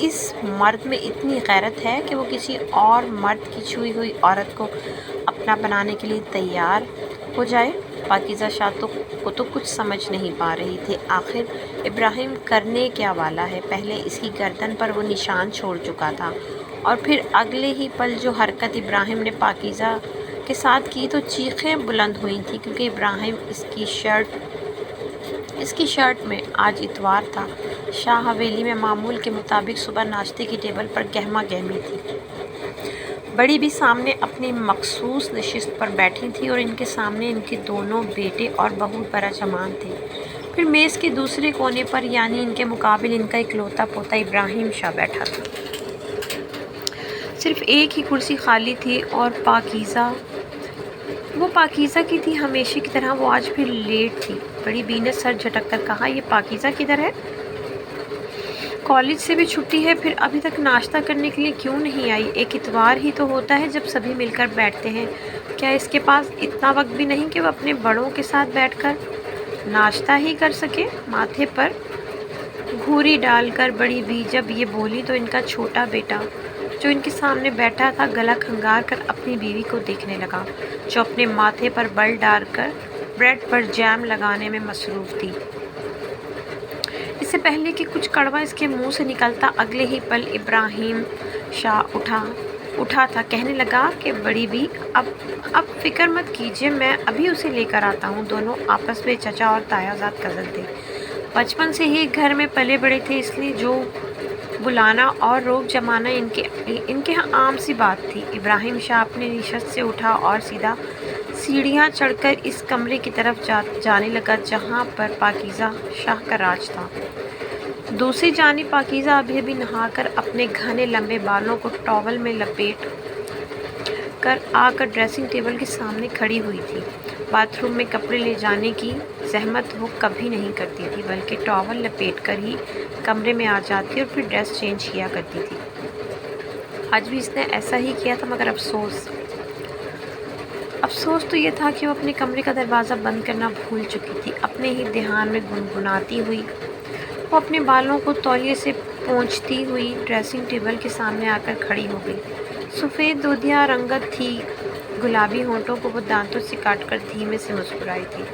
اس مرد میں اتنی غیرت ہے کہ وہ کسی اور مرد کی چھوئی ہوئی عورت کو اپنا بنانے کے لیے تیار ہو جائے؟ پاکیزہ شاہ کو تو کچھ سمجھ نہیں پا رہی تھی آخر ابراہیم کرنے کیا والا ہے۔ پہلے اس کی گردن پر وہ نشان چھوڑ چکا تھا اور پھر اگلے ہی پل جو حرکت ابراہیم نے پاکیزہ کے ساتھ کی تو چیخیں بلند ہوئی تھیں، کیونکہ ابراہیم اس کی شرٹ میں آج اتوار تھا۔ شاہ حویلی میں معمول کے مطابق صبح ناشتے کی ٹیبل پر گہما گہمی تھی۔ بڑی بھی سامنے اپنی مخصوص نشست پر بیٹھی تھی اور ان کے سامنے ان کے دونوں بیٹے اور بہو برجمان تھے۔ پھر میز کے دوسرے کونے پر یعنی ان کے مقابل ان کا اکلوتا پوتا ابراہیم شاہ بیٹھا تھا۔ صرف ایک ہی کرسی خالی تھی اور وہ پاکیزہ کی تھی، ہمیشہ کی طرح وہ آج بھی لیٹ تھی۔ بڑی بی نے سر جھٹک کر کہا، یہ پاکیزہ کدھر ہے؟ کالج سے بھی چھٹی ہے، پھر ابھی تک ناشتہ کرنے کے لیے کیوں نہیں آئی؟ ایک اتوار ہی تو ہوتا ہے جب سبھی مل کر بیٹھتے ہیں، کیا اس کے پاس اتنا وقت بھی نہیں کہ وہ اپنے بڑوں کے ساتھ بیٹھ کر ناشتہ ہی کر سکے؟ ماتھے پر گھوری ڈال کر بڑی بی جب یہ بولی تو ان کا چھوٹا بیٹا جو ان کے سامنے بیٹھا تھا گلا کھنگار کر اپنی بیوی کو دیکھنے لگا، جو اپنے ماتھے پر بل ڈال کر بریڈ پر جیم لگانے میں مصروف تھی۔ اس سے پہلے کہ کچھ کڑوا اس کے منہ سے نکلتا اگلے ہی پل ابراہیم شاہ اٹھا تھا، کہنے لگا کہ بڑی بی اب فکر مت کیجیے، میں ابھی اسے لے کر آتا ہوں۔ دونوں آپس میں چچا اور تایا زاد کزن تھے، بچپن سے ہی ایک گھر میں پلے بڑے تھے، اس لیے جو بلانا اور روک جمانا ان کے ہاں عام سی بات تھی۔ ابراہیم شاہ اپنی نشست سے اٹھا اور سیدھا سیڑھیاں چڑھ کر اس کمرے کی طرف جانے لگا جہاں پر پاکیزہ شاہ کا راج تھا۔ دوسری جانب پاکیزہ ابھی نہا کر اپنے گھنے لمبے بالوں کو ٹاول میں لپیٹ کر آ کر ڈریسنگ ٹیبل کے سامنے کھڑی ہوئی تھی۔ باتھ روم میں کپڑے لے جانے کی زحمت وہ کبھی نہیں کرتی تھی، بلکہ ٹاول لپیٹ کر ہی کمرے میں آ جاتی اور پھر ڈریس چینج کیا کرتی تھی۔ آج بھی اس نے ایسا ہی کیا تھا، مگر افسوس تو یہ تھا کہ وہ اپنے کمرے کا دروازہ بند کرنا بھول چکی تھی۔ اپنے ہی دھیان میں گنگناتی ہوئی وہ اپنے بالوں کو تولیے سے پونچھتی ہوئی ڈریسنگ ٹیبل کے سامنے آ کر کھڑی ہو گئی۔ سفید دودھیا رنگت تھی گلابی ہونٹوں کو وہ دانتوں سے کاٹ کر دھیمے سے مسکرائی تھی۔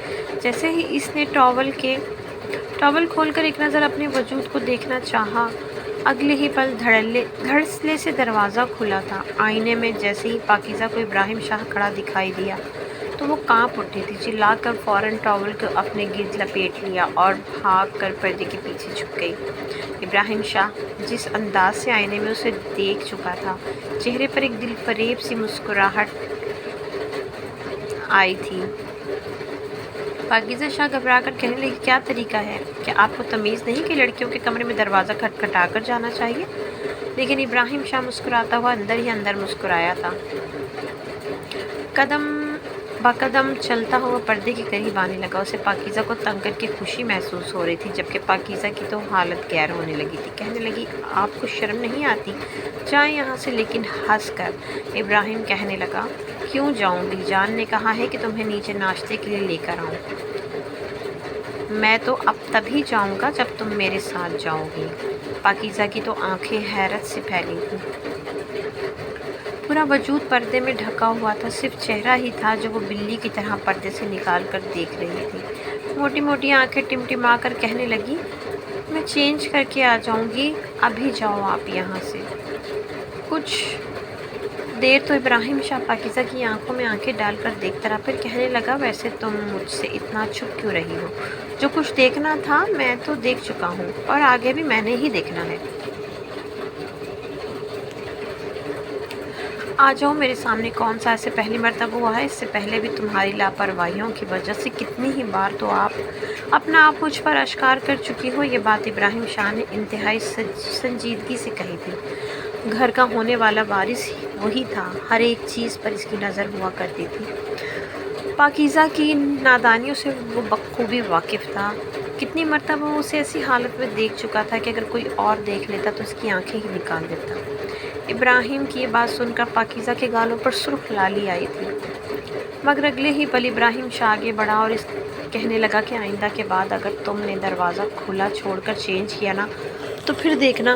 جیسے ہی اس نے ٹاول کھول کر ایک نظر اپنے وجود کو دیکھنا چاہا، اگلے ہی پل دھڑلے سے دروازہ کھلا تھا۔ آئینے میں جیسے ہی پاکیزہ کو ابراہیم شاہ کھڑا دکھائی دیا تو وہ کانپ اٹھی تھی، چلا کر فوراً ٹاول کو اپنے گرد لپیٹ لیا اور بھاگ کر پردے کے پیچھے چھپ گئی۔ ابراہیم شاہ جس انداز سے آئینے میں اسے دیکھ چکا تھا، چہرے پر ایک دل فریب سی مسکراہٹ آئی تھی۔ پاکیزہ شاہ گھبرا کر کہنے لگی، کیا طریقہ ہے؟ کیا آپ کو تمیز نہیں کہ لڑکیوں کے کمرے میں دروازہ کھٹکھٹا کر جانا چاہیے؟ لیکن ابراہیم شاہ مسکراتا ہوا اندر ہی اندر مسکرایا تھا۔ قدم بقدم چلتا ہوا پردے کے قریب آنے لگا۔ اسے پاکیزہ کو تنگ کر کے خوشی محسوس ہو رہی تھی، جبکہ پاکیزہ کی تو حالت گیر ہونے لگی تھی۔ کہنے لگی، آپ کو شرم نہیں آتی؟ جائیں یہاں سے، لیکن ہنس کر۔ ابراہیم کہنے لگا، کیوں جاؤں گی؟ جان نے کہا ہے کہ تمہیں نیچے ناشتے کے لیے لے کر آؤں۔ میں تو اب تبھی جاؤں گا جب تم میرے ساتھ جاؤ گی۔ پاکیزہ کی تو آنکھیں حیرت سے پھیلی تھیں۔ پورا وجود پردے میں ڈھکا ہوا تھا، صرف چہرہ ہی تھا جو وہ بلی کی طرح پردے سے نکال کر دیکھ رہی تھی۔ موٹی موٹی آنکھیں ٹمٹما کر کہنے لگی، میں چینج کر کے آ جاؤں گی، ابھی جاؤ آپ یہاں سے۔ کچھ دیر تو ابراہیم شاہ پاکیزہ کی آنکھوں میں آنکھیں ڈال کر دیکھتا رہا، پھر کہنے لگا، ویسے تم مجھ سے اتنا چھپ کیوں رہی ہو؟ جو کچھ دیکھنا تھا میں تو دیکھ چکا ہوں، اور آگے بھی میں نے ہی دیکھنا ہے۔ آ جاؤ میرے سامنے، کون سا ایسے پہلی مرتبہ ہوا ہے؟ اس سے پہلے بھی تمہاری لاپرواہیوں کی وجہ سے کتنی ہی بار تو آپ اپنا آپ مجھ پر اشکار کر چکی ہو۔ یہ بات ابراہیم شاہ نے انتہائی سنجیدگی سے کہی تھی۔ گھر کا ہونے والا وارث وہی تھا، ہر ایک چیز پر اس کی نظر ہوا کرتی تھی۔ پاکیزہ کی نادانیوں سے وہ بخوبی واقف تھا۔ کتنی مرتبہ وہ اسے ایسی حالت میں دیکھ چکا تھا کہ اگر کوئی اور دیکھ لیتا تو اس کی آنکھیں ہی نکال دیتا۔ ابراہیم کی یہ بات سن کر پاکیزہ کے گالوں پر سرخ لالی آئی تھی، مگر اگلے ہی پل ابراہیم شاہ آگے بڑھا اور کہنے لگا کہ آئندہ کے بعد اگر تم نے دروازہ کھلا چھوڑ کر چینج کیا نا تو پھر دیکھنا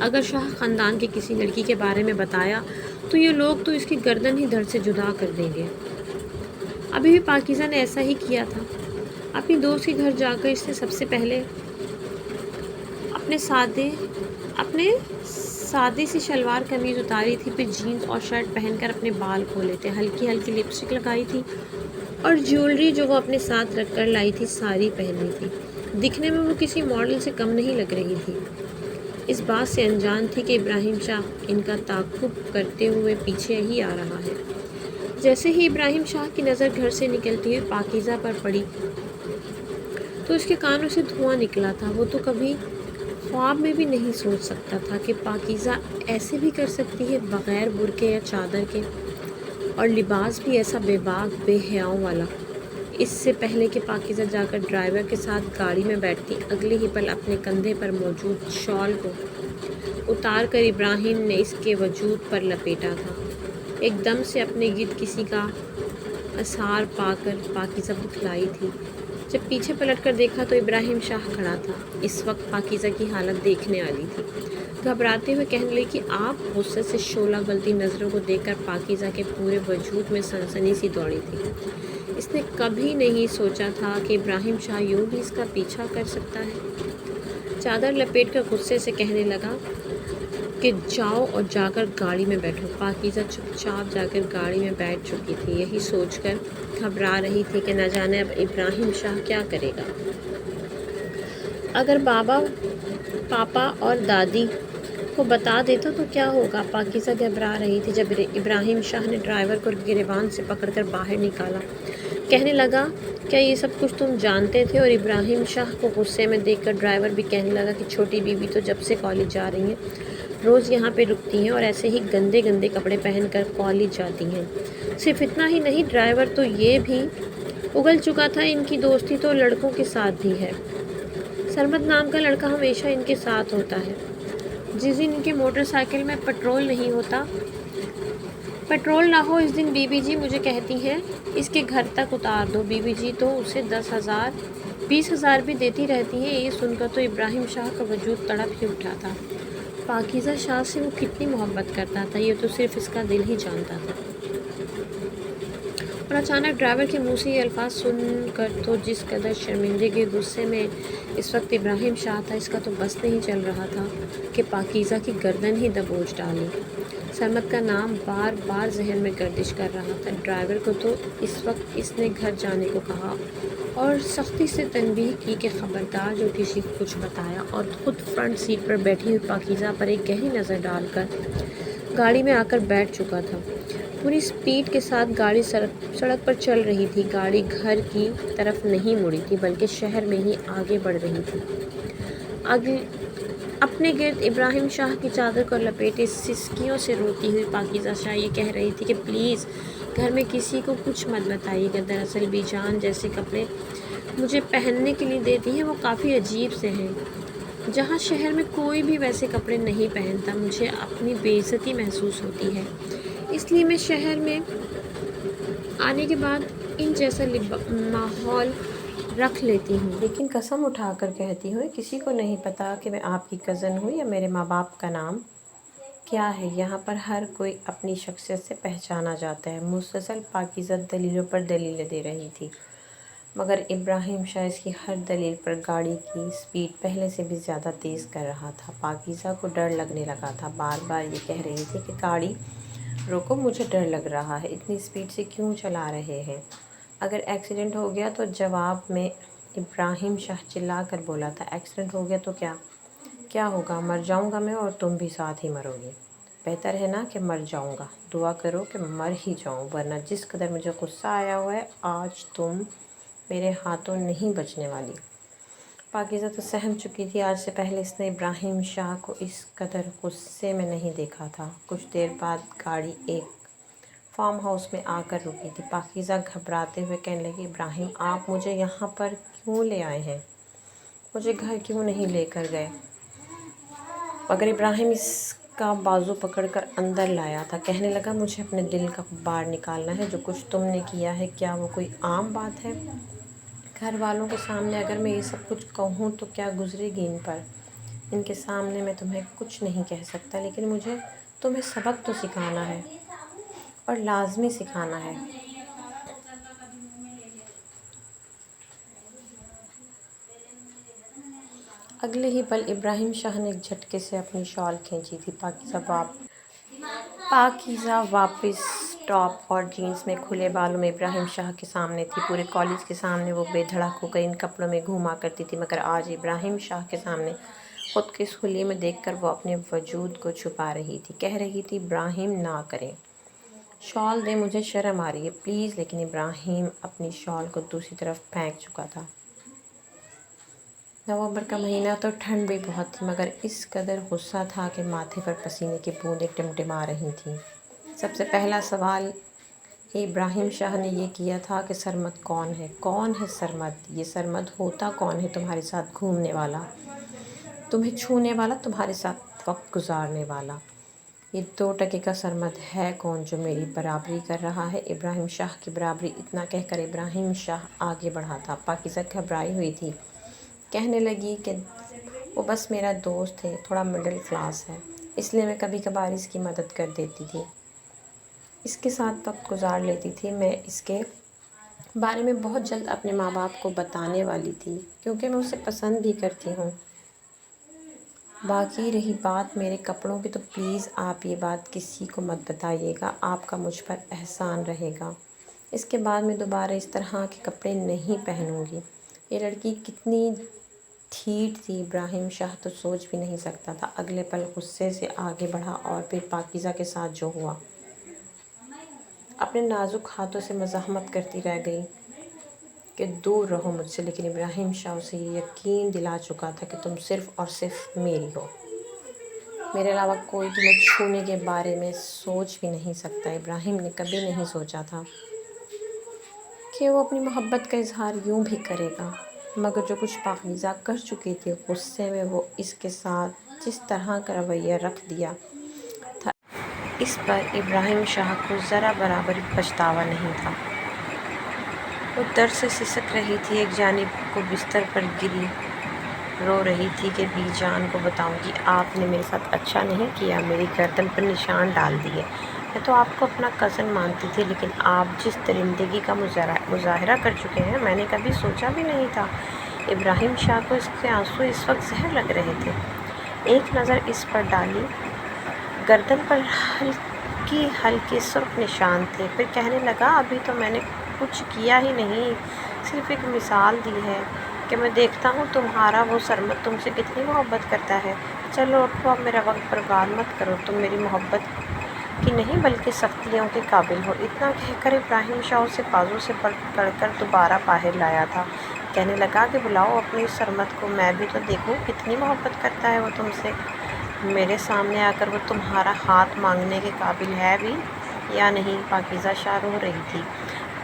اگر شاہ خاندان کی کسی لڑکی کے بارے میں بتایا تو یہ لوگ تو اس کی گردن ہی دھڑ سے جدا کر دیں گے۔ ابھی بھی پاکیزہ نے ایسا ہی کیا تھا۔ اپنی دوست کے گھر جا کر اس نے سب سے پہلے اپنے سادے سی شلوار قمیض اتاری تھی، پھر جینز اور شرٹ پہن کر اپنے بال کھولے تھے، ہلکی ہلکی لپسٹک لگائی تھی اور جیولری جو وہ اپنے ساتھ رکھ کر لائی تھی ساری پہنی تھی۔ دکھنے میں وہ کسی ماڈل سے کم نہیں لگ رہی تھی۔ اس بات سے انجان تھی کہ ابراہیم شاہ ان کا تعاقب کرتے ہوئے پیچھے ہی آ رہا ہے۔ جیسے ہی ابراہیم شاہ کی نظر گھر سے نکلتی ہوئی پاکیزہ پر پڑی تو اس کے کانوں سے دھواں نکلا تھا۔ وہ تو کبھی خواب میں بھی نہیں سوچ سکتا تھا کہ پاکیزہ ایسے بھی کر سکتی ہے بغیر برقعے یا چادر کے، اور لباس بھی ایسا بے باک بے حیاؤں والا۔ اس سے پہلے کہ پاکیزہ جا کر ڈرائیور کے ساتھ گاڑی میں بیٹھتی، اگلے ہی پل اپنے کندھے پر موجود شال کو اتار کر ابراہیم نے اس کے وجود پر لپیٹا تھا۔ ایک دم سے اپنے گرد کسی کا اثار پا کر پاکیزہ بکھلائی تھی۔ جب پیچھے پلٹ کر دیکھا تو ابراہیم شاہ کھڑا تھا۔ اس وقت پاکیزہ کی حالت دیکھنے والی تھی۔ گھبراتے ہوئے کہنے لگی کہ آپ غصے سے شعلہ گلتی نظروں کو دیکھ کر پاکیزہ کے پورے وجود میں سنسنی سی دوڑی تھی۔ اس نے کبھی نہیں سوچا تھا کہ ابراہیم شاہ یوں بھی اس کا پیچھا کر سکتا ہے۔ چادر لپیٹ کر غصے سے کہنے لگا کہ جاؤ اور جا کر گاڑی میں بیٹھو۔ پاکیزہ چپ چاپ جا کر گاڑی میں بیٹھ چکی تھی، یہی سوچ کر گھبرا رہی تھی کہ نہ جانے اب ابراہیم شاہ کیا کرے گا۔ اگر پاپا اور دادی کو بتا دیتا تو کیا ہوگا؟ پاکیزہ گھبرا رہی تھی۔ جب ابراہیم شاہ نے ڈرائیور کو گریبان سے پکڑ کر باہر نکالا، کہنے لگا کیا یہ سب کچھ تم جانتے تھے؟ اور ابراہیم شاہ کو غصے میں دیکھ کر ڈرائیور بھی کہنے لگا کہ چھوٹی بیوی تو جب سے کالج جا رہی ہیں روز یہاں پہ رکتی ہیں اور ایسے ہی گندے گندے کپڑے پہن کر کالج جاتی ہیں۔ صرف اتنا ہی نہیں، ڈرائیور تو یہ بھی اگل چکا تھا ان کی دوستی تو لڑکوں کے ساتھ بھی ہے۔ سرمد نام کا لڑکا ہمیشہ ان کے ساتھ ہوتا ہے۔ جس دن ان کی موٹر سائیکل میں پیٹرول نہ ہو اس دن بی بی جی مجھے کہتی ہیں اس کے گھر تک اتار دو۔ بی بی جی تو اسے 10,000 20,000 بھی دیتی رہتی ہیں۔ یہ سن کر تو ابراہیم شاہ کا وجود تڑپ ہی اٹھا تھا۔ پاکیزہ شاہ سے وہ کتنی محبت کرتا تھا یہ تو صرف اس کا دل ہی جانتا تھا۔ اور اچانک ڈرائیور کے منہ سے یہ الفاظ سن کر تو جس قدر شرمندگی غصے میں اس وقت ابراہیم شاہ تھا، اس کا تو بس نہیں چل رہا تھا کہ پاکیزہ کی گردن ہی دبوچ ڈالے۔ سرمد کا نام بار بار ذہن میں گردش کر رہا تھا۔ ڈرائیور کو تو اس وقت اس نے گھر جانے کو کہا اور سختی سے تنبیہ کی کہ خبردار جو کسی کو کچھ بتایا، اور خود فرنٹ سیٹ پر بیٹھی ہوئی پاکیزہ پر ایک گہری نظر ڈال کر گاڑی میں آ کر بیٹھ چکا تھا۔ پوری سپیڈ کے ساتھ گاڑی سڑک پر چل رہی تھی۔ گاڑی گھر کی طرف نہیں مڑی تھی بلکہ شہر میں ہی آگے بڑھ رہی تھی۔ اپنے گرد ابراہیم شاہ کی چادر کو لپیٹے سسکیوں سے روتی ہوئی پاکیزہ شاہ یہ کہہ رہی تھی کہ پلیز گھر میں کسی کو کچھ مت بتائیے گا۔ دراصل بی جان جیسے کپڑے مجھے پہننے کے لیے دیتی ہیں وہ کافی عجیب سے ہیں۔ جہاں شہر میں کوئی بھی ویسے کپڑے نہیں پہنتا، مجھے اپنی بے عزتی محسوس ہوتی ہے، اس لیے میں شہر میں آنے کے بعد ان جیسا ماحول رکھ لیتی ہوں۔ لیکن قسم اٹھا کر کہتی ہوں کسی کو نہیں پتا کہ میں آپ کی کزن ہوں یا میرے ماں باپ کا نام کیا ہے۔ یہاں پر ہر کوئی اپنی شخصیت سے پہچانا جاتا ہے۔ مسلسل پاکیزہ دلیلوں پر دلیلیں دے رہی تھی، مگر ابراہیم شاہ اس کی ہر دلیل پر گاڑی کی سپیڈ پہلے سے بھی زیادہ تیز کر رہا تھا۔ پاکیزہ کو ڈر لگنے لگا تھا، بار بار یہ کہہ رہی تھی کہ گاڑی روکو، مجھے ڈر لگ رہا ہے، اتنی سپیڈ سے کیوں چلا رہے ہیں؟ اگر ایکسیڈنٹ ہو گیا تو؟ جواب میں ابراہیم شاہ چلا کر بولا تھا ایکسیڈنٹ ہو گیا تو کیا ہوگا؟ مر جاؤں گا میں اور تم بھی ساتھ ہی مرو گے۔ بہتر ہے نا کہ مر جاؤں گا، دعا کرو کہ مر ہی جاؤں، ورنہ جس قدر مجھے غصہ آیا ہوا ہے آج تم میرے ہاتھوں نہیں بچنے والی۔ پاکیزہ تو سہم چکی تھی، آج سے پہلے اس نے ابراہیم شاہ کو اس قدر غصے میں نہیں دیکھا تھا۔ کچھ دیر بعد گاڑی ایک فارم ہاؤس میں آ کر رکی تھی۔ پاکیزہ گھبراتے ہوئے کہنے لگی ابراہیم آپ مجھے یہاں پر کیوں لے آئے ہیں؟ مجھے گھر کیوں نہیں لے کر گئے؟ مگر ابراہیم اس کا بازو پکڑ کر اندر لایا تھا، کہنے لگا مجھے اپنے دل کا بار نکالنا ہے۔ جو کچھ تم نے کیا ہے کیا وہ کوئی عام بات ہے؟ گھر والوں کے سامنے اگر میں یہ سب کچھ کہوں تو کیا گزرے گی ان پر؟ ان کے سامنے میں تمہیں کچھ نہیں کہہ سکتا، لیکن مجھے تمہیں سبق تو سکھانا ہے اور لازمی سکھانا ہے۔ اگلے ہی پل ابراہیم شاہ نے ایک جھٹکے سے اپنی شال کھینچی تھی۔ پاکیزہ واپس ٹاپ اور جینس میں کھلے بالوں میں ابراہیم شاہ کے سامنے تھی۔ پورے کالج کے سامنے وہ بے دھڑک ہو کر ان کپڑوں میں گھوما کرتی تھی، مگر آج ابراہیم شاہ کے سامنے خود کو اس حلیے میں دیکھ کر وہ اپنے وجود کو چھپا رہی تھی۔ کہہ رہی تھی، ابراہیم نہ کریں، شال دیں، مجھے شرم آ رہی ہے پلیز۔ لیکن ابراہیم اپنی شال کو دوسری طرف پھینک چکا تھا۔ نومبر کا مہینہ تو ٹھنڈ بھی بہت تھی، مگر اس قدر غصہ تھا کہ ماتھے پر پسینے کی بوندیں ٹمٹما رہی تھیں۔ سب سے پہلا سوال ابراہیم شاہ نے یہ کیا تھا کہ سرمد کون ہے؟ کون ہے سرمد؟ یہ سرمد ہوتا کون ہے؟ تمہارے ساتھ گھومنے والا، تمہیں چھونے والا، تمہارے ساتھ وقت گزارنے والا؟ یہ 2 ٹکے کا سرمد ہے کون جو میری برابری کر رہا ہے؟ ابراہیم شاہ کی برابری؟ اتنا کہہ کر ابراہیم شاہ آگے بڑھا تھا۔ پاکیزہ گھبرائی ہوئی تھی، کہنے لگی کہ وہ بس میرا دوست ہے، تھوڑا مڈل کلاس ہے، اس لیے میں کبھی کبھار اس کی مدد کر دیتی تھی، اس کے ساتھ وقت گزار لیتی تھی۔ میں اس کے بارے میں بہت جلد اپنے ماں باپ کو بتانے والی تھی، کیونکہ میں اسے پسند بھی کرتی ہوں۔ باقی رہی بات میرے کپڑوں کی، تو پلیز آپ یہ بات کسی کو مت بتائیے گا، آپ کا مجھ پر احسان رہے گا۔ اس کے بعد میں دوبارہ اس طرح کے کپڑے نہیں پہنوں گی۔ یہ لڑکی کتنی ڈھیٹ تھی، ابراہیم شاہ تو سوچ بھی نہیں سکتا تھا۔ اگلے پل غصے سے آگے بڑھا اور پھر پاکیزہ کے ساتھ جو ہوا، اپنے نازک ہاتھوں سے مزاحمت کرتی رہ گئی کہ دور رہو مجھ سے، لیکن ابراہیم شاہ اسے یہ یقین دلا چکا تھا کہ تم صرف اور صرف میری ہو، میرے علاوہ کوئی تمہیں چھونے کے بارے میں سوچ بھی نہیں سکتا۔ ابراہیم نے کبھی نہیں سوچا تھا کہ وہ اپنی محبت کا اظہار یوں بھی کرے گا، مگر جو کچھ پاکیزہ کر چکی تھی، غصے میں وہ اس کے ساتھ جس طرح کا رویہ رکھ دیا تھا، اس پر ابراہیم شاہ کو ذرا برابر پچھتاوا نہیں تھا۔ وہ درد سے سسک رہی تھی، ایک جانب کو بستر پر گری رو رہی تھی کہ بی جان کو بتاؤں گی، آپ نے میرے ساتھ اچھا نہیں کیا، میری گردن پر نشان ڈال دیے۔ میں تو آپ کو اپنا کزن مانتی تھی، لیکن آپ جس درندگی کا مظاہرہ کر چکے ہیں، میں نے کبھی سوچا بھی نہیں تھا۔ ابراہیم شاہ کو اس کے آنسو اس وقت زہر لگ رہے تھے۔ ایک نظر اس پر ڈالی، گردن پر ہلکی ہلکی سرخ نشان تھے، پھر کہنے لگا، ابھی تو میں نے کچھ کیا ہی نہیں، صرف ایک مثال دی ہے کہ میں دیکھتا ہوں تمہارا وہ سرمد تم سے کتنی محبت کرتا ہے۔ چلو اٹھو، اب میرا وقت برباد مت کرو، تم میری محبت کی نہیں بلکہ سختیوں کے قابل ہو۔ اتنا کہہ کر ابراہیم شاہ اسے بازو سے پکڑ کر دوبارہ باہر لایا تھا۔ کہنے لگا کہ بلاؤ اپنی سرمد کو، میں بھی تو دیکھوں کتنی محبت کرتا ہے وہ تم سے۔ میرے سامنے آ کر وہ تمہارا ہاتھ مانگنے کے قابل ہے بھی یا نہیں؟ پاکیزہ شاہ رو رہی تھی،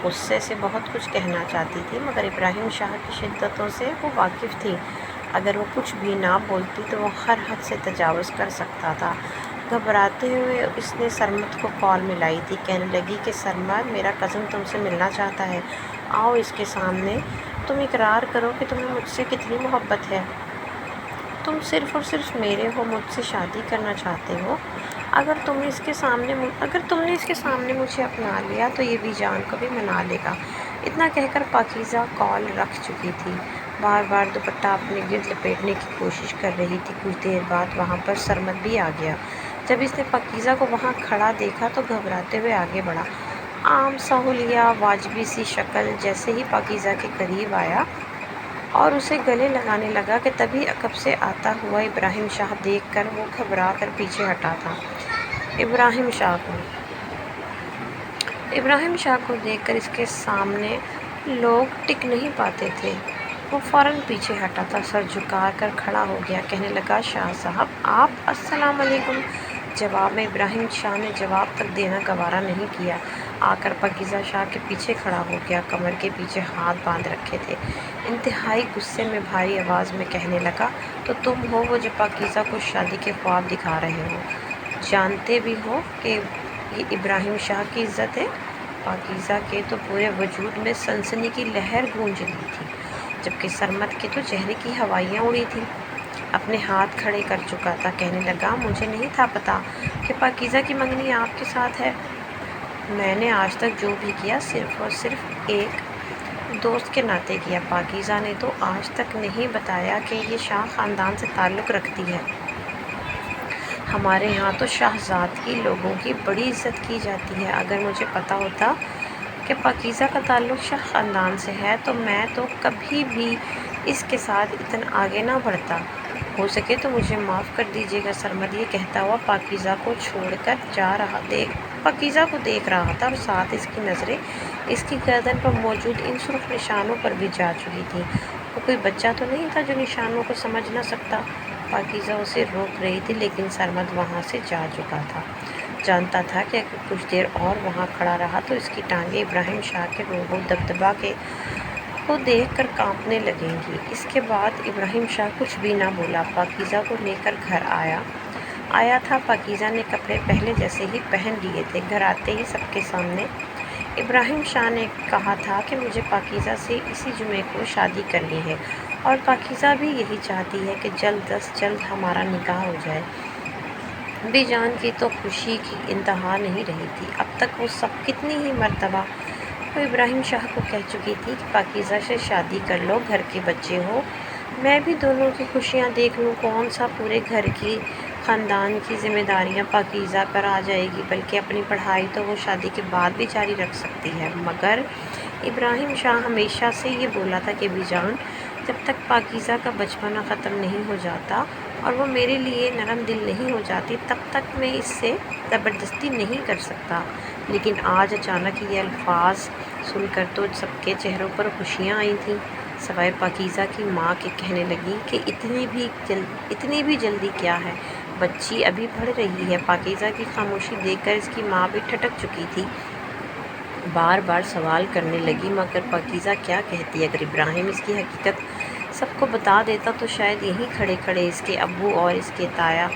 غصے سے بہت کچھ کہنا چاہتی تھی، مگر ابراہیم شاہ کی شدتوں سے وہ واقف تھی۔ اگر وہ کچھ بھی نہ بولتی تو وہ ہر حد سے تجاوز کر سکتا تھا۔ گھبراتے ہوئے اس نے سرمد کو کال ملائی تھی، کہنے لگی کہ سرمد، میرا کزن تم سے ملنا چاہتا ہے، آؤ اس کے سامنے، تم اقرار کرو کہ تمہیں مجھ سے کتنی محبت ہے، تم صرف اور صرف میرے ہو، مجھ سے شادی کرنا چاہتے ہو۔ اگر تم نے اس کے سامنے مجھے اپنا لیا تو یہ بھی جان کو بھی منا لے گا۔ اتنا کہہ کر پاکیزہ کال رکھ چکی تھی، بار بار دوپٹہ اپنے گرد لپیٹنے کی کوشش کر رہی تھی۔ کچھ دیر بعد وہاں پر سرمد بھی آ گیا۔ جب اس نے پاکیزہ کو وہاں کھڑا دیکھا تو گھبراتے ہوئے آگے بڑھا، عام سا حلیہ، واجبی سی شکل۔ جیسے ہی پاکیزہ کے قریب آیا اور اسے گلے لگانے لگا کہ تبھی عقب سے آتا ہوا ابراہیم شاہ دیکھ کر وہ گھبرا کر پیچھے ہٹا تھا۔ ابراہیم شاہ کو دیکھ کر اس کے سامنے لوگ ٹک نہیں پاتے تھے۔ وہ فوراً پیچھے ہٹا تھا، سر جھکا کر کھڑا ہو گیا، کہنے لگا، شاہ صاحب آپ، السلام علیکم۔ جواب میں ابراہیم شاہ نے جواب تک دینا گوارا نہیں کیا، آ کر پاکیزہ شاہ کے پیچھے کھڑا ہو گیا، کمر کے پیچھے ہاتھ باندھ رکھے تھے، انتہائی غصے میں بھاری آواز میں کہنے لگا، تو تم ہو وہ جو پاکیزہ کو شادی کے خواب دکھا رہے ہو، جانتے بھی ہو کہ یہ ابراہیم شاہ کی عزت ہے؟ پاکیزہ کے تو پورے وجود میں سنسنی کی لہر گونج رہی تھی، جبکہ سرمد کے تو چہرے کی ہوائیاں اڑی تھیں۔ اپنے ہاتھ کھڑے کر چکا تھا۔ کہنے لگا، مجھے نہیں تھا پتہ کہ پاکیزہ کی منگنی آپ کے ساتھ ہے۔ میں نے آج تک جو بھی کیا صرف اور صرف ایک دوست کے ناطے کیا۔ پاکیزہ نے تو آج تک نہیں بتایا کہ یہ شاہ خاندان سے تعلق رکھتی ہے۔ ہمارے یہاں تو شاہزادگی لوگوں کی بڑی عزت کی جاتی ہے۔ اگر مجھے پتہ ہوتا کہ پاکیزہ کا تعلق شاہ خاندان سے ہے تو میں تو کبھی بھی اس کے ساتھ اتنا آگے نہ بڑھتا۔ ہو سکے تو مجھے معاف کر دیجیے گا۔ سرمد یہ کہتا ہوا پاکیزہ کو چھوڑ کر پاکیزہ کو دیکھ رہا تھا اور ساتھ اس کی نظریں اس کی گردن پر موجود ان سرخ نشانوں پر بھی جا چکی تھیں۔ وہ کوئی بچہ تو نہیں تھا جو نشانوں کو سمجھ نہ سکتا۔ پاکیزہ اسے روک رہی تھی لیکن سرمد وہاں سے جا چکا تھا۔ جانتا تھا کہ اگر کچھ دیر اور وہاں کھڑا رہا تو اس کی ٹانگیں ابراہیم شاہ کے روب و دبدبا کو دیکھ کر کانپنے لگیں گی۔ اس کے بعد ابراہیم شاہ کچھ بھی نہ بولا۔ پاکیزہ کو لے کر گھر آیا تھا۔ پاکیزہ نے کپڑے پہلے جیسے ہی پہن لیے تھے۔ گھر آتے ہی سب کے سامنے ابراہیم شاہ نے کہا تھا کہ مجھے پاکیزہ سے اسی جمعے کو شادی کرنی ہے اور پاکیزہ بھی یہی چاہتی ہے کہ جلد از جلد ہمارا نکاح ہو جائے۔ بی جان کی تو خوشی کی انتہا نہیں رہی تھی۔ اب تک وہ سب کتنی ہی مرتبہ وہ ابراہیم شاہ کو کہہ چکی تھی کہ پاکیزہ سے شادی کر لو، گھر کے بچے ہو، میں بھی دونوں کی خوشیاں دیکھ لوں۔ کون سا پورے گھر کی خاندان کی ذمہ داریاں پاکیزہ پر آ جائے گی، بلکہ اپنی پڑھائی تو وہ شادی کے بعد بھی جاری رکھ سکتی ہے۔ مگر ابراہیم شاہ ہمیشہ سے یہ بولا تھا کہ بی جان، جب تک پاکیزہ کا بچپنا ختم نہیں ہو جاتا اور وہ میرے لیے نرم دل نہیں ہو جاتی تب تک میں اس سے زبردستی نہیں کر سکتا۔ لیکن آج اچانک یہ الفاظ سن کر تو سب کے چہروں پر خوشیاں آئی تھیں، سوائے پاکیزہ کی ماں کے۔ کہنے لگی کہ اتنی بھی جلدی کیا ہے، بچی ابھی پڑھ رہی ہے۔ پاکیزہ کی خاموشی دیکھ کر اس کی ماں بھی ٹھٹک چکی تھی، بار بار سوال کرنے لگی مگر پاکیزہ کیا کہتی؟ اگر ابراہیم اس کی حقیقت سب کو بتا دیتا تو شاید یہیں کھڑے کھڑے اس کے ابو اور اس کے تایا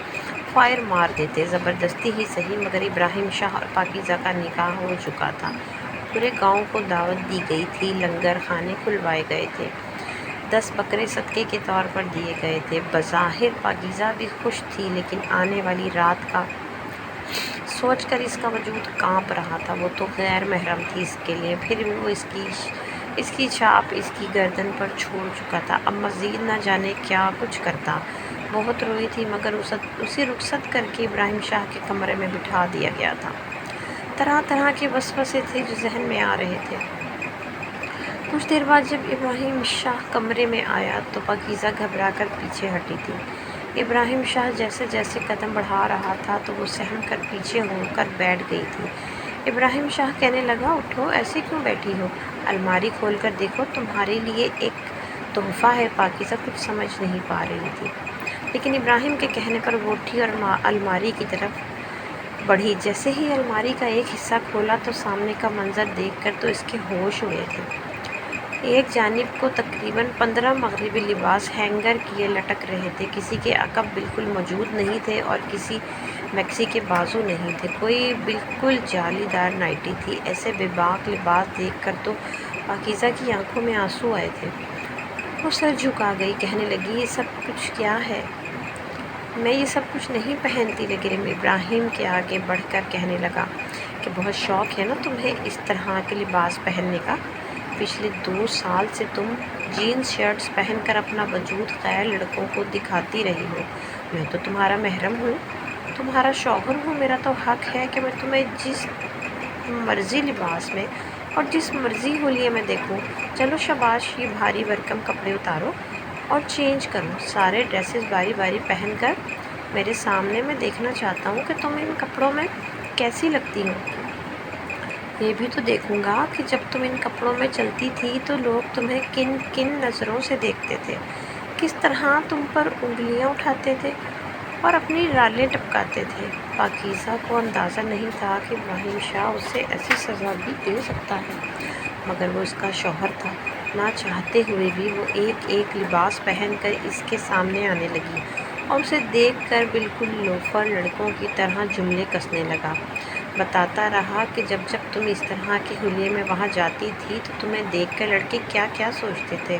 فائر مار دیتے، زبردستی ہی صحیح۔ مگر ابراہیم شاہ اور پاکیزہ کا نکاح ہو چکا تھا، پورے گاؤں کو دعوت دی گئی تھی، لنگر خانے کھلوائے گئے تھے، 10 بکرے صدقے کے طور پر دیے گئے تھے۔ بظاہر پاکیزہ بھی خوش تھی لیکن آنے والی رات کا سوچ کر اس کا وجود کانپ رہا تھا۔ وہ تو غیر محرم تھی اس کے لیے، پھر بھی وہ اس کی چھاپ اس کی گردن پر چھوڑ چکا تھا۔ اب مزید نہ جانے کیا کچھ کرتا۔ بہت روئی تھی مگر اسے رخصت کر کے ابراہیم شاہ کے کمرے میں بٹھا دیا گیا تھا۔ طرح طرح کے وسوسے تھے جو ذہن میں آ رہے تھے۔ کچھ دیر بعد جب ابراہیم شاہ کمرے میں آیا تو پاکیزہ گھبرا کر پیچھے ہٹی تھی۔ ابراہیم شاہ جیسے جیسے قدم بڑھا رہا تھا تو وہ سہم کر پیچھے ہو کر بیٹھ گئی تھی۔ ابراہیم شاہ کہنے لگا، اٹھو، ایسے کیوں بیٹھی ہو؟ الماری کھول کر دیکھو، تمہارے لیے ایک تحفہ ہے۔ پاکیزہ کچھ سمجھ نہیں پا رہی تھی، لیکن ابراہیم کے کہنے پر وہ اٹھی اور الماری کی طرف بڑھی۔ جیسے ہی الماری کا ایک حصہ کھولا تو سامنے کا منظر دیکھ کر تو اس کے ہوش اڑے تھے۔ ایک جانب کو تقریباً 15 مغربی لباس ہینگر کیے لٹک رہے تھے، کسی کے عقب بالکل موجود نہیں تھے اور کسی میکسی کے بازو نہیں تھے، کوئی بالکل جالی دار نائٹی تھی۔ ایسے بے باک لباس دیکھ کر تو پاکیزہ کی آنکھوں میں آنسو آئے تھے۔ وہ سر جھکا گئی، کہنے لگی، یہ سب کچھ کیا ہے؟ میں یہ سب کچھ نہیں پہنتی۔ لیکن ابراہیم کے آگے بڑھ کر کہنے لگا کہ بہت شوق ہے نا تمہیں اس طرح کے لباس پہننے کا؟ پچھلے 2 سال سے تم جینز شرٹس پہن کر اپنا وجود غیر لڑکوں کو دکھاتی رہی ہو۔ میں تو تمہارا محرم ہوں، تمہارا شوہر ہوں، میرا تو حق ہے کہ میں تمہیں جس مرضی لباس میں اور جس مرضی حلیے میں دیکھوں۔ چلو شاباش، یہ بھاری بھرکم کپڑے اتارو اور چینج کرو، سارے ڈریسز باری باری پہن کر میرے سامنے۔ میں دیکھنا چاہتا ہوں کہ تم ان کپڑوں میں کیسی لگتی ہو۔ یہ بھی تو دیکھوں گا کہ جب تم ان کپڑوں میں چلتی تھی تو لوگ تمہیں کن کن نظروں سے دیکھتے تھے، کس طرح تم پر انگلیاں اٹھاتے تھے اور اپنی رالیں ٹپکاتے تھے۔ پاکیزہ کو اندازہ نہیں تھا کہ ابراہیم شاہ اسے ایسی سزا بھی دے سکتا ہے، مگر وہ اس کا شوہر تھا۔ نہ چاہتے ہوئے بھی وہ ایک ایک لباس پہن کر اس کے سامنے آنے لگی اور اسے دیکھ کر بالکل لوفر لڑکوں کی طرح جملے کسنے لگا۔ بتاتا رہا کہ جب جب تم اس طرح کے حلیے میں وہاں جاتی تھی تو تمہیں دیکھ کر لڑکے کیا کیا سوچتے تھے۔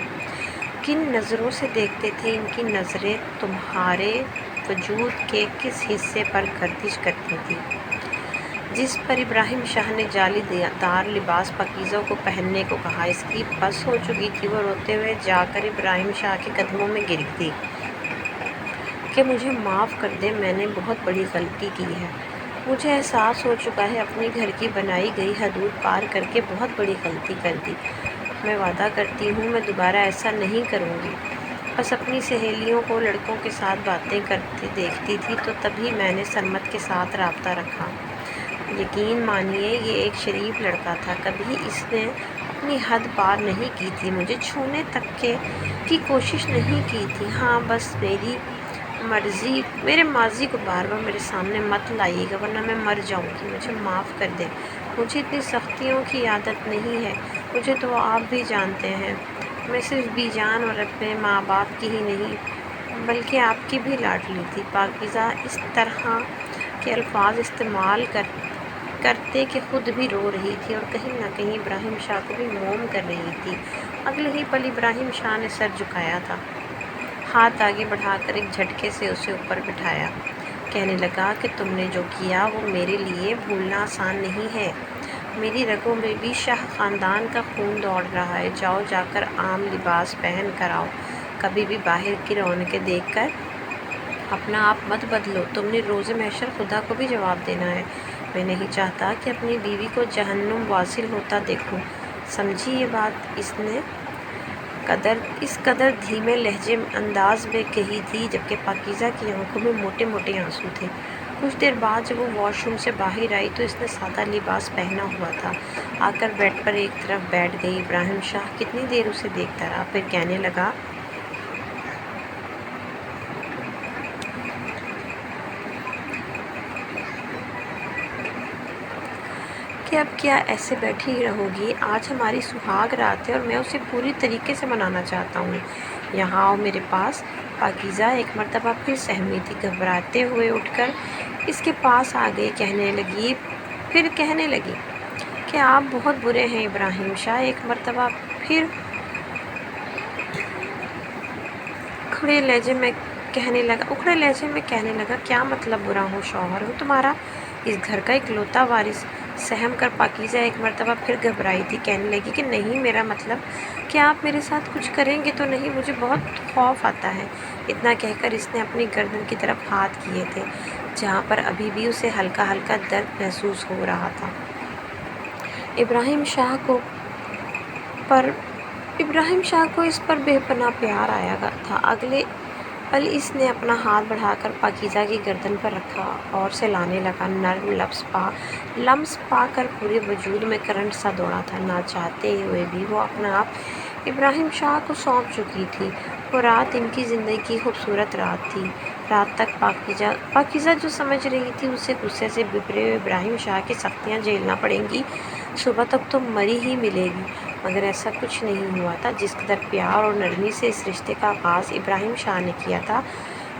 کن نظروں سے دیکھتے تھے، ان کی نظریں تمہارے وجود کے کس حصے پر گردش کرتی تھیں، جس پر ابراہیم شاہ نے جالی دار لباس پاکیزہ کو پہننے کو کہا۔ اس کی بس ہو چکی تھی، وہ روتے ہوئے جا کر ابراہیم شاہ کے قدموں میں گرتی کہ مجھے معاف کر دیں، میں نے بہت بڑی غلطی کی ہے، مجھے احساس ہو چکا ہے اپنے گھر کی بنائی گئی حدود پار کر کے بہت بڑی غلطی کر دی، میں وعدہ کرتی ہوں میں دوبارہ ایسا نہیں کروں گی۔ بس اپنی سہیلیوں کو لڑکوں کے ساتھ باتیں کرتے دیکھتی تھی تو تبھی میں نے سرمد کے ساتھ رابطہ رکھا۔ یقین مانیے یہ ایک شریف لڑکا تھا، کبھی اس نے اپنی حد پار نہیں کی تھی، مجھے چھونے تک کی کوشش نہیں کی تھی۔ ہاں بس میرے ماضی کو بار بار میرے سامنے مت لائیے گا ورنہ میں مر جاؤں گی، مجھے معاف کر دیں، مجھے اتنی سختیوں کی عادت نہیں ہے، مجھے تو آپ بھی جانتے ہیں، میں صرف بی جان اور اپنے ماں باپ کی ہی نہیں بلکہ آپ کی بھی لاڈلی تھی۔ پاکیزہ اس طرح کے الفاظ استعمال کرتے کہ خود بھی رو رہی تھی اور کہیں نہ کہیں ابراہیم شاہ کو بھی موم کر رہی تھی۔ اگلے ہی پل ابراہیم شاہ نے سر جھکایا تھا، ہاتھ آگے بڑھا کر ایک جھٹکے سے اسے اوپر بٹھایا، کہنے لگا کہ تم نے جو کیا وہ میرے لیے بھولنا آسان نہیں ہے، میری رگوں میں بھی شاہ خاندان کا خون دوڑ رہا ہے، جاؤ جا کر عام لباس پہن کر آؤ، کبھی بھی باہر کی رونقیں دیکھ کر اپنا آپ مت بدلو، تم نے روز محشر خدا کو بھی جواب دینا ہے، میں نہیں چاہتا کہ اپنی بیوی کو جہنم واصل ہوتا دیکھوں، سمجھی یہ بات؟ اس قدر دھیمے لہجے انداز میں کہی تھی جبکہ پاکیزہ کی آنکھوں میں موٹے موٹے آنسو تھے۔ کچھ دیر بعد جب وہ واش روم سے باہر آئی تو اس نے سادہ لباس پہنا ہوا تھا، آ کر بیڈ پر ایک طرف بیٹھ گئی۔ ابراہیم شاہ کتنی دیر اسے دیکھتا رہا، پھر کہنے لگا کہ اب کیا ایسے بیٹھی ہی رہو گی؟ آج ہماری سہاگ رات ہے اور میں اسے پوری طریقے سے منانا چاہتا ہوں، یہاں آؤ میرے پاس۔ پاکیزہ ایک مرتبہ پھر سہمی تھی، گھبراتے ہوئے اٹھ کر اس کے پاس آ گئی، کہنے لگی کہ آپ بہت برے ہیں ابراہیم شاہ۔ ایک مرتبہ پھر اکھڑے لہجے میں کہنے لگا کیا مطلب برا ہوں؟ شوہر ہوں تمہارا، اس گھر کا اکلوتا وارث۔ سہم کر پاکیزہ ایک مرتبہ پھر گھبرائی تھی، کہنے لگی کہ نہیں، میرا مطلب کہ آپ میرے ساتھ کچھ کریں گے تو نہیں، مجھے بہت خوف آتا ہے۔ اتنا کہہ کر اس نے اپنی گردن کی طرف ہاتھ کیے تھے جہاں پر ابھی بھی اسے ہلکا ہلکا درد محسوس ہو رہا تھا۔ ابراہیم شاہ کو اس پر بے پناہ پیار آیا تھا۔ اگلے پل اس نے اپنا ہاتھ بڑھا کر پاکیزہ کی گردن پر رکھا اور سلانے لگا، نرم لمس پا کر پورے وجود میں کرنٹ سا دوڑا تھا۔ نہ چاہتے ہوئے بھی وہ اپنا آپ ابراہیم شاہ کو سونپ چکی تھی۔ وہ رات ان کی زندگی کی خوبصورت رات تھی۔ رات تک پاکیزہ جو سمجھ رہی تھی اسے غصے سے بھرے ہوئے ابراہیم شاہ کی سختیاں جھیلنا پڑیں گی، صبح تک تو مری ہی ملے گی، مگر ایسا کچھ نہیں ہوا تھا۔ جس قدر پیار اور نرمی سے اس رشتے کا آغاز ابراہیم شاہ نے کیا تھا،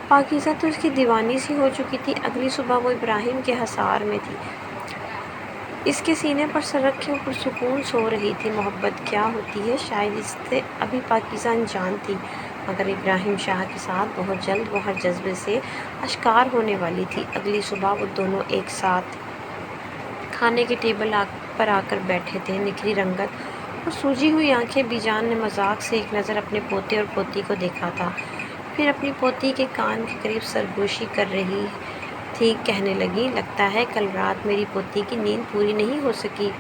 پاکیزہ تو اس کی دیوانی سی ہو چکی تھی۔ اگلی صبح وہ ابراہیم کے حصار میں تھی، اس کے سینے پر سر رکھے وہ پرسکون سو رہی تھی۔ محبت کیا ہوتی ہے شاید اس سے ابھی پاکیزہ انجان تھی، مگر ابراہیم شاہ کے ساتھ بہت جلد وہ ہر جذبے سے آشکار ہونے والی تھی۔ اگلی صبح وہ دونوں ایک ساتھ کھانے کے ٹیبل پر آ کر بیٹھے تھے، نکھری رنگت اور سوجی ہوئی آنکھیں۔ بی جان نے مذاق سے ایک نظر اپنے پوتے اور پوتی کو دیکھا تھا، پھر اپنی پوتی کے کان کے قریب سرگوشی کر رہی تھی، کہنے لگی لگتا ہے کل رات میری پوتی کی نیند پوری نہیں ہو سکی۔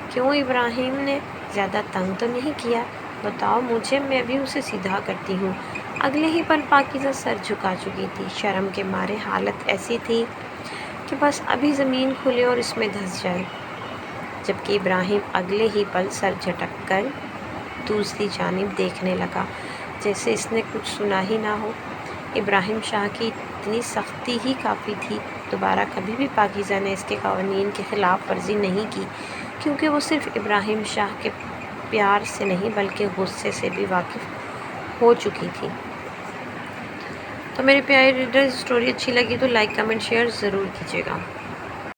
کیوں؟ ابراہیم نے زیادہ تنگ تو نہیں کیا؟ بتاؤ مجھے، میں بھی اسے سیدھا کرتی ہوں۔ اگلے ہی پل پاکیزہ سر جھکا چکی تھی، شرم کے مارے حالت ایسی تھی کہ بس ابھی زمین کھلے اور اس میں دھنس جائے، جبکہ ابراہیم اگلے ہی پل سر جھٹک کر دوسری جانب دیکھنے لگا جیسے اس نے کچھ سنا ہی نہ ہو۔ ابراہیم شاہ کی اتنی سختی ہی کافی تھی، دوبارہ کبھی بھی پاکیزہ نے اس کے قوانین کی خلاف ورزی نہیں کی، کیونکہ وہ صرف ابراہیم شاہ کے پیار سے نہیں بلکہ غصے سے بھی واقف ہو چکی تھی۔ تو میرے پیارے ریڈر، اسٹوری اچھی لگی تو لائک کمنٹ شیئر ضرور کیجیے گا۔